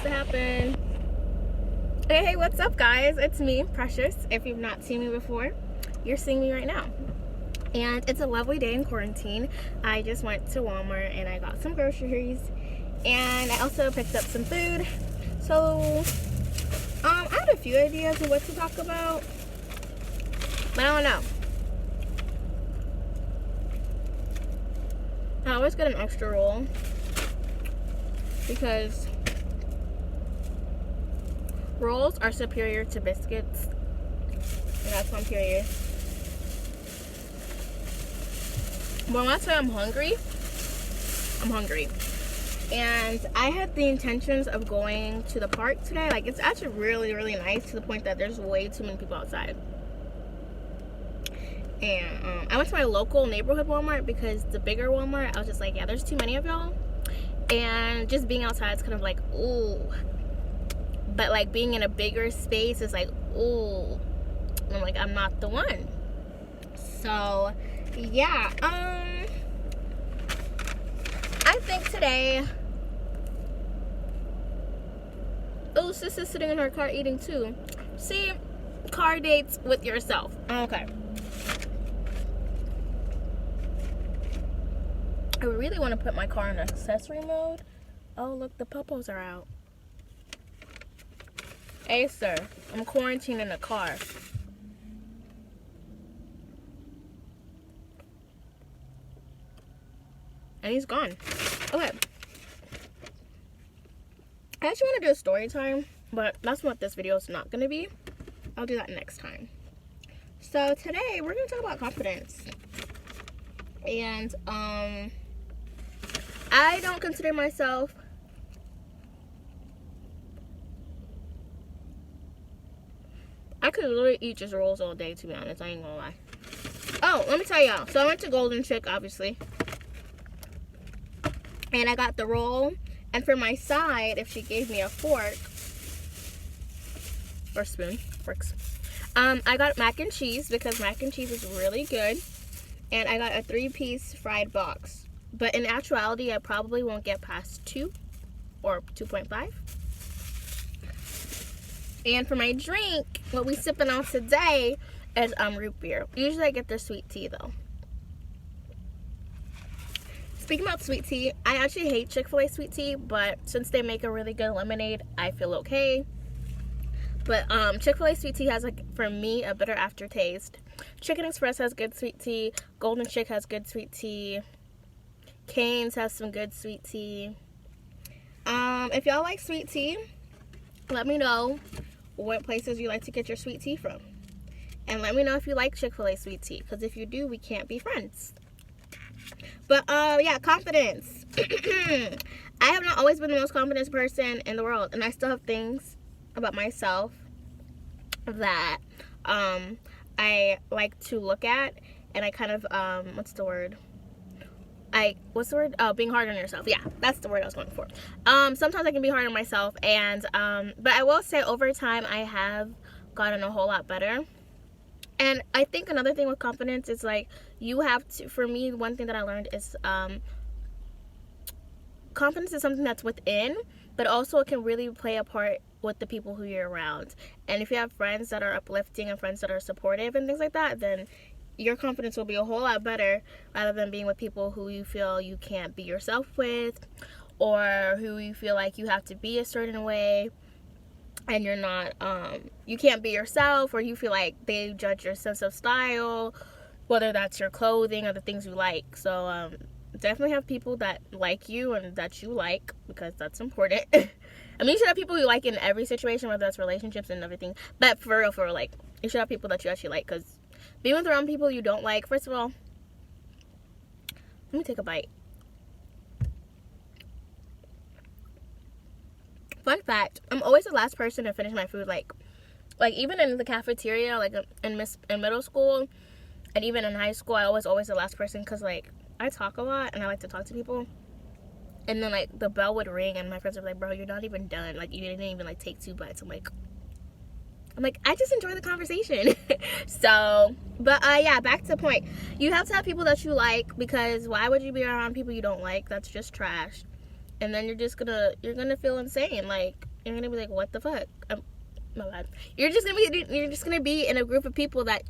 to happen. Hey, what's up, guys? It's me, Precious. If you've not seen me before, you're seeing me right now. And it's a lovely day in quarantine. I just went to Walmart and I got some groceries. And I also picked up some food. So, I had a few ideas of what to talk about. But I don't know. I always get an extra roll because rolls are superior to biscuits, and that's on period. But when I say I'm hungry, I'm hungry. And I had the intentions of going to the park today. Like, it's actually really, really nice to the point that there's way too many people outside. And I went to my local neighborhood Walmart because the bigger Walmart, I was just like, yeah, there's too many of y'all. And just being outside is kind of like, ooh. But like being in a bigger space is like, ooh. And I'm like, I'm not the one. So, yeah. I think today. Oh, sis is sitting in her car eating too. See, car dates with yourself. Okay. I really want to put my car in accessory mode. Oh, look, the popos are out. Hey, sir, I'm quarantined in a car. And he's gone. Okay. I actually want to do a story time, but that's what this video is not going to be. I'll do that next time. So today, we're going to talk about confidence. And, I don't consider myself I could literally eat just rolls all day, to be honest. I ain't gonna lie. Oh, let me tell y'all. So I went to Golden Chick, obviously. And I got the roll. And for my side, if she gave me a fork or spoon, forks. I got mac and cheese because mac and cheese is really good. And I got a 3-piece fried box. But in actuality, I probably won't get past 2 or 2.5. And for my drink, what we sipping on today is root beer. Usually I get the sweet tea though. Speaking about sweet tea, I actually hate Chick-fil-A sweet tea, but since they make a really good lemonade, I feel okay. But Chick-fil-A sweet tea has, like, for me, a bitter aftertaste. Chicken Express has good sweet tea. Golden Chick has good sweet tea. Cane's has some good sweet tea. If y'all like sweet tea, let me know what places you like to get your sweet tea from. And let me know if you like Chick-fil-A sweet tea, because if you do, we can't be friends. But, yeah, confidence. I have not always been the most confident person in the world, and I still have things about myself that I like to look at, and I kind of, what's the word? Oh, being hard on yourself. Yeah, that's the word I was going for. Sometimes I can be hard on myself, and but I will say over time I have gotten a whole lot better. And I think another thing with confidence is, like, you have to, for me, one thing that I learned is confidence is something that's within, but also it can really play a part with the people who you're around. And if you have friends that are uplifting and friends that are supportive and things like that, then your confidence will be a whole lot better rather than being with people who you feel you can't be yourself with, or who you feel like you have to be a certain way and you're not, you can't be yourself, or you feel like they judge your sense of style, whether that's your clothing or the things you like. So definitely have people that like you and that you like, because that's important. I mean, you should have people you like in every situation, whether that's relationships and everything, but for real, like, you should have people that you actually like, because being with around people you don't like, first of all, let me take a bite. Fun fact, I'm always the last person to finish my food. Like even in the cafeteria, like in middle school, and even in high school, I was always the last person, because, like, I talk a lot and I like to talk to people. And then, like, the bell would ring and my friends would be like, bro, you're not even done. Like, you didn't even, like, take 2 bites. I'm like, I just enjoy the conversation. So, but yeah, back to the point. You have to have people that you like, because why would you be around people you don't like? That's just trash. And then you're gonna feel insane. Like, you're gonna be like, what the fuck? My bad. You're just gonna be in a group of people that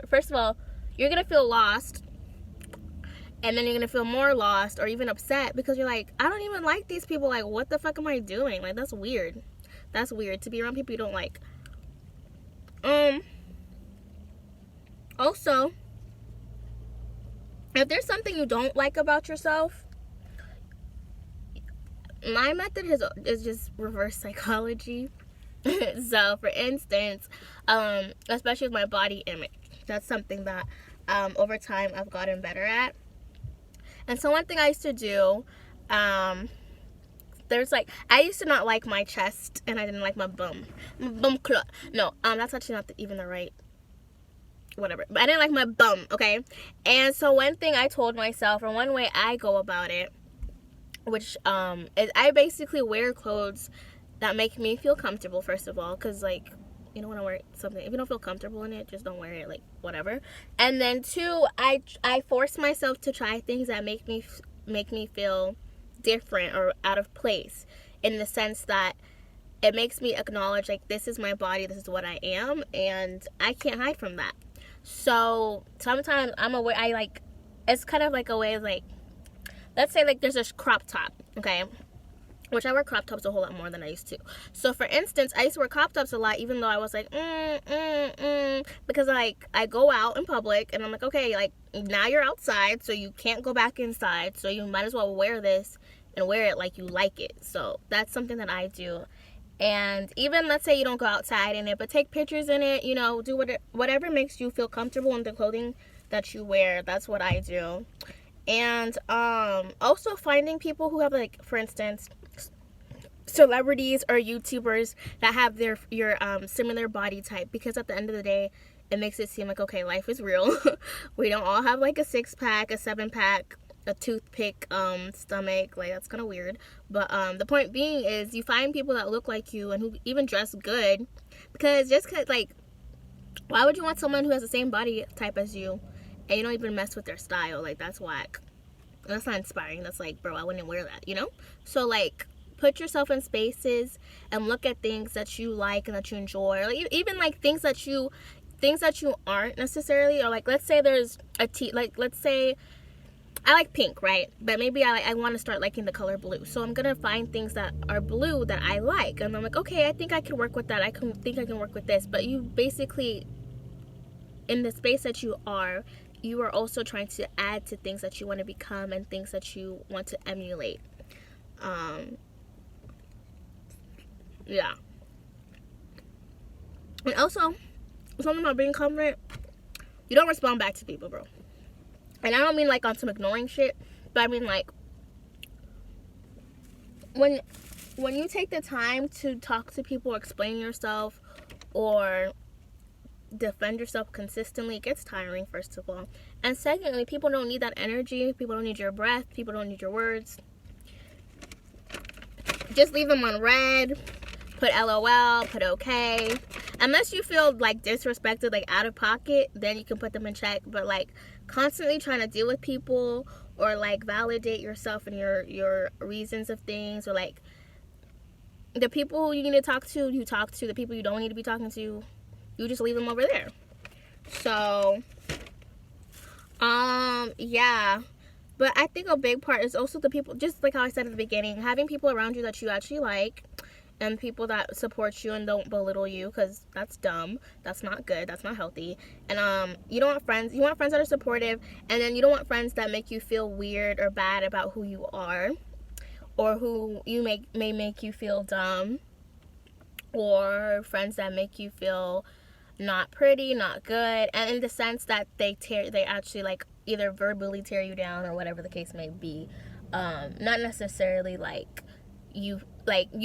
first of all, you're gonna feel lost, and then you're gonna feel more lost or even upset because you're like, I don't even like these people. Like, what the fuck am I doing? Like, that's weird. That's weird to be around people you don't like. Also, if there's something you don't like about yourself, my method is just reverse psychology. So, for instance, especially with my body image, that's something that over time I've gotten better at. And so one thing I used to do, there's like, I used to not like my chest, and I didn't like my bum. No, that's actually not even the right, whatever. But I didn't like my bum, okay? And so one thing I told myself, or one way I go about it, which is I basically wear clothes that make me feel comfortable, first of all, because, like, you don't want to wear something, if you don't feel comfortable in it, just don't wear it, like, whatever. And then two, I force myself to try things that make me feel different or out of place, in the sense that it makes me acknowledge, like, this is my body, this is what I am, and I can't hide from that. So sometimes it's kind of like a way of, like, let's say, like, there's this crop top, okay, which I wear crop tops a whole lot more than I used to. So, for instance, I used to wear crop tops a lot, even though I was like, because, like, I go out in public, and I'm like, okay, like, now you're outside, so you can't go back inside, so you might as well wear this and wear it like you like it. So, that's something that I do. And even, let's say you don't go outside in it, but take pictures in it, you know, do whatever makes you feel comfortable in the clothing that you wear. That's what I do. And also finding people who have, like, for instance, celebrities or YouTubers that have your similar body type, because at the end of the day, it makes it seem like, okay, life is real. We don't all have, like, a 6-pack, a 7-pack, a toothpick stomach. Like, that's kind of weird. But the point being is, you find people that look like you and who even dress good, because like, why would you want someone who has the same body type as you and you don't even mess with their style? Like, that's whack. That's not inspiring. That's like, bro, I wouldn't wear that, you know? So, like, put yourself in spaces and look at things that you like and that you enjoy, or even, like, things that you aren't necessarily, or, like, let's say there's like, let's say I like pink, right? But maybe I want to start liking the color blue. So I'm gonna find things that are blue that I like, and I'm like, okay, I think I can work with that. I can work with this. But you basically, in the space that you are also trying to add to things that you want to become and things that you want to emulate. Yeah. And also, something about being confident, you don't respond back to people, bro. And I don't mean, like, on some ignoring shit, but I mean, like, when you take the time to talk to people, explain yourself, or defend yourself consistently, it gets tiring, first of all. And secondly, people don't need that energy. People don't need your breath. People don't need your words. Just leave them on red. Put LOL. Put okay. Unless you feel, like, disrespected, like, out of pocket, then you can put them in check. But, like, constantly trying to deal with people, or, like, validate yourself and your reasons of things, or, like, the people who you need to talk to, you talk to. The people you don't need to be talking to, you just leave them over there. So, yeah. But I think a big part is also the people, just like how I said at the beginning, having people around you that you actually like, and people that support you and don't belittle you, because that's dumb. That's not good. That's not healthy. And you don't want friends. You want friends that are supportive, and then you don't want friends that make you feel weird or bad about who you are, or who may make you feel dumb, or friends that make you feel not pretty, not good, and in the sense that they actually, like, either verbally tear you down or whatever the case may be. Not necessarily like you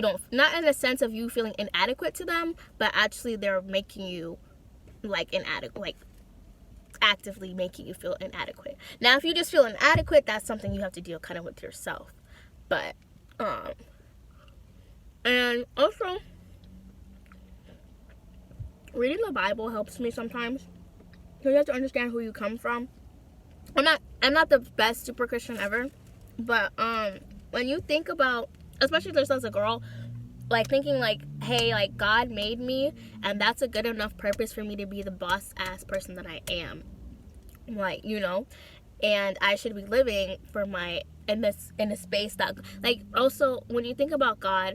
don't, not in the sense of you feeling inadequate to them, but actually they're making you, like, inadequate, like, actively making you feel inadequate. Now, if you just feel inadequate, that's something you have to deal kind of with yourself. But and also, reading the Bible helps me sometimes, because you have to understand who you come from. I'm not the best super Christian ever, but when you think about, especially just as a girl, like thinking like, hey, like God made me and that's a good enough purpose for me to be the boss ass person that I am. Like, you know, and I should be living for my in a space that, like, also when you think about God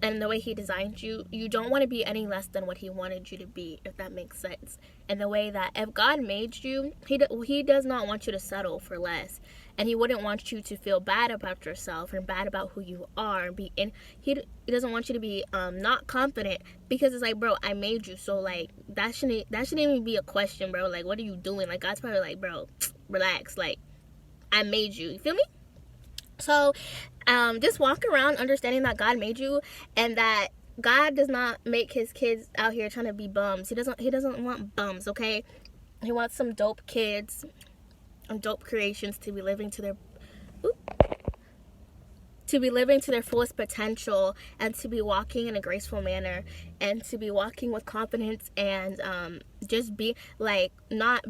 and the way he designed you, you don't want to be any less than what he wanted you to be, if that makes sense. And the way that if God made you, he does not want you to settle for less, and he wouldn't want you to feel bad about yourself and bad about who you are and he doesn't want you to be not confident, because it's like, bro, I made you, so like that shouldn't even be a question, bro. Like, what are you doing? Like, God's probably like, bro, relax, like I made you feel me? So just walk around understanding that God made you, and that God does not make his kids out here trying to be bums. He doesn't want bums, okay? He wants some dope kids and dope creations to be living to their fullest potential, and to be walking in a graceful manner, and to be walking with confidence, and just be like not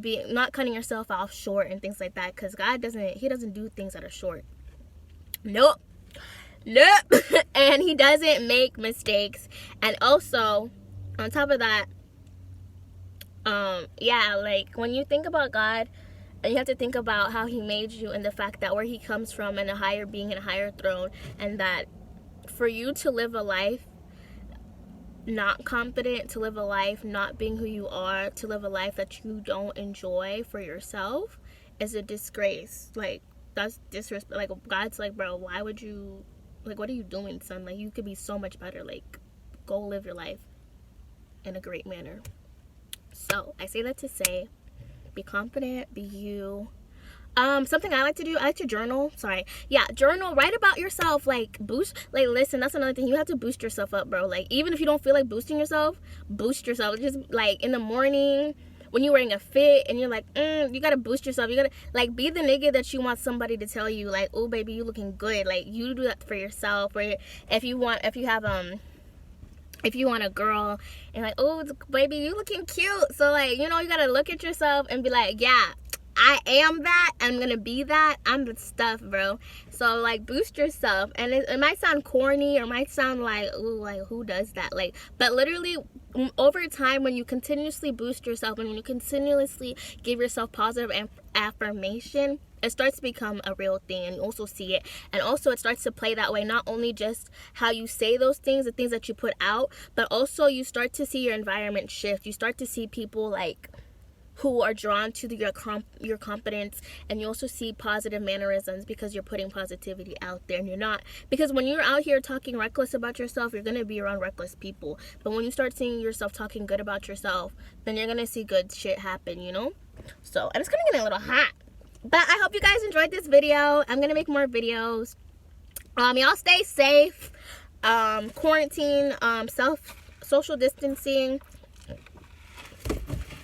cutting yourself off short and things like that, because God doesn't do things that are short. Nope. And he doesn't make mistakes. And also, on top of that, like when you think about God, and you have to think about how he made you, and the fact that where he comes from, and a higher being and a higher throne, and that for you to live a life not confident, to live a life not being who you are, to live a life that you don't enjoy for yourself, is a disgrace. Like, that's disrespect. Like, God's like, bro, why would you, like, what are you doing, son? Like, you could be so much better. Like, go live your life in a great manner. So I say that to say, be confident, be you. Something I like to do, I like to journal. Journal, write about yourself. Like, listen, that's another thing. You have to boost yourself up, bro. Like, even if you don't feel like boosting yourself, boost yourself. Just like in the morning, when you're wearing a fit and you're like, you gotta boost yourself. You gotta, like, be the nigga that you want somebody to tell you, like, oh baby, you looking good. Like, you do that for yourself. Or if you want a girl and like, oh baby, you looking cute. So like, you know, you gotta look at yourself and be like, yeah, I am that. I'm gonna be that. I'm the stuff, bro. So like, boost yourself. And it might sound corny, or might sound like, ooh, like who does that? Like, but literally over time, when you continuously boost yourself, and when you continuously give yourself positive affirmation, it starts to become a real thing, and you also see it. And also it starts to play that way, not only just how you say those things, the things that you put out, but also you start to see your environment shift. You start to see people like who are drawn to your confidence, and you also see positive mannerisms, because you're putting positivity out there. And you're not, because when you're out here talking reckless about yourself, you're going to be around reckless people. But when you start seeing yourself talking good about yourself, then you're going to see good shit happen, you know? So, and it's kind of getting a little hot. But I hope you guys enjoyed this video. I'm going to make more videos. Y'all stay safe. Quarantine, social distancing.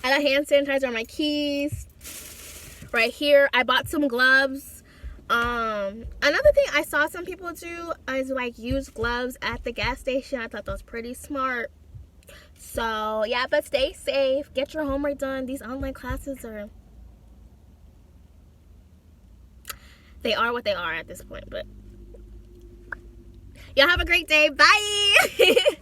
I got hand sanitizer on my keys. Right here. I bought some gloves. Another thing I saw some people do is like use gloves at the gas station. I thought that was pretty smart. So, yeah, but stay safe. Get your homework done. These online classes they are what they are at this point. But y'all have a great day. Bye.